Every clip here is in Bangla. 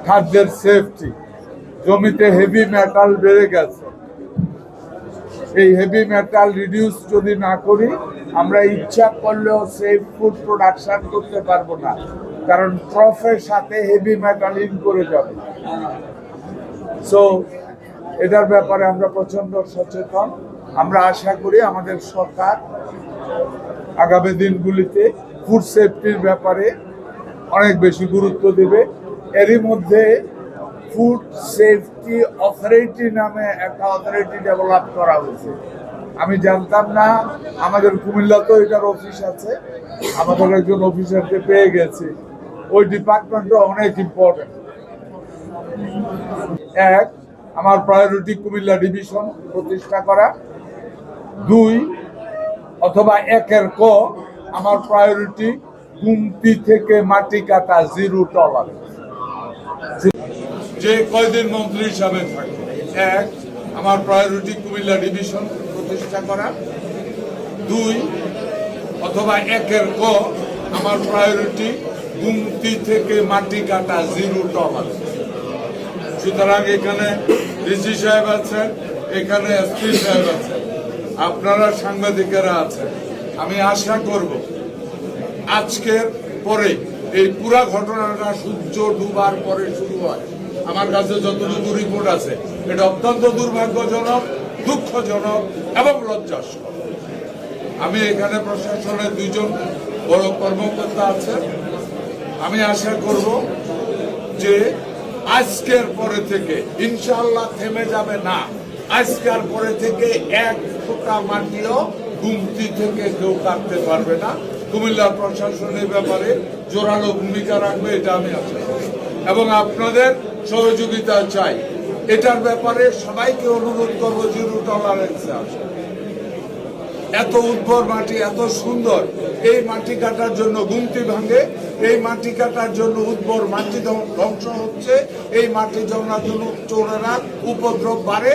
খাদ্যের সেফটি, জমিতে হেভি মেটাল বেড়ে গেছে, এই হেভি মেটাল রিডিউস যদি না করি আমরা ইচ্ছা করলেও সেফ ফুড প্রোডাকশন করতে পারবো না, কারণ ক্রপের সাথে হেভি মেটাল ইন করে যাবে। সো এটার ব্যাপারে আমরা প্রচন্ড সচেতন। আমরা আশা করি আমাদের সরকার আগামী দিনগুলিতে ফুড সেফটির ব্যাপারে অনেক বেশি গুরুত্ব দেবে। এরই মধ্যে ফুড সেফটি অথরিটি নামে একটা অথরিটি ডেভেলপ করা হয়েছে। আমি জানতাম না, আমাদের কুমিল্লাতেও এটার অফিস আছে, আমাদের একজন অফিসারকে পেয়ে গেছি। ওই ডিপার্টমেন্টও অনেক ইম্পর্টেন্ট। এক, আমার প্রায়োরিটি কুমিল্লা ডিভিশন প্রতিষ্ঠা করা। দুই, অথবা একের ক, আমার প্রায়োরিটি গুমতি থেকে মাটি কাটা জিরো টলারেন্স। যে কয়দিন মন্ত্রী হিসাবে থাকে, এক, আমার প্রায়োরিটি কুমিল্লা ডিভিশন প্রতিষ্ঠা করা। দুই, অথবা একের ক, আমার প্রায়োরিটি গুমতি থেকে মাটি কাটা জিরো টলারেন্স। সুতরাং এখানে ডিসি সাহেব আছেন, এখানে এসপি সাহেব আছেন, আপনারা সাংবাদিকেরা আছেন। আমি আশা করব আজকের পরে এই পুরা ঘটনাটা সূর্য ডুবার পরে শুরু হয়। আমার কাছে যতটুকু রিপোর্ট আছে এটা অত্যন্ত দুর্ভাগ্যজনক, দুঃখজনক এবং লজ্জাস্কর। আমি এখানে প্রশাসনের দুইজন বড় কর্মকর্তা আছেন। আমি আশা করব যে আজকের পরে থেকে ইনশাআল্লাহ থেমে যাবে না। আজকের পরে থেকে এক ফোঁটা মাটিও গুমতি থেকে কেউ কাটতে পারবে না। কুমিল্লার প্রশাসনের ব্যাপারে জোরালো ভূমিকা রাখবে, এটা আমি আশা করি এবং আপনাদের সহযোগিতা চাই। এটার ব্যাপারে সবাইকে অনুরোধ করবো জিরো টলারেন্সে আসে। এত উর্বর মাটি, এত সুন্দর, এই মাটি কাটার জন্য গুমতি ভাঙে, এই মাটি কাটার জন্য উর্বর মাটি ধ্বংস হচ্ছে, এই মাটি জমার জন্য চোরেরা উপদ্রব বাড়ে।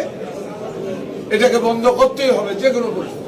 এটাকে বন্ধ করতেই হবে যে কোনো পরিস্থিতি।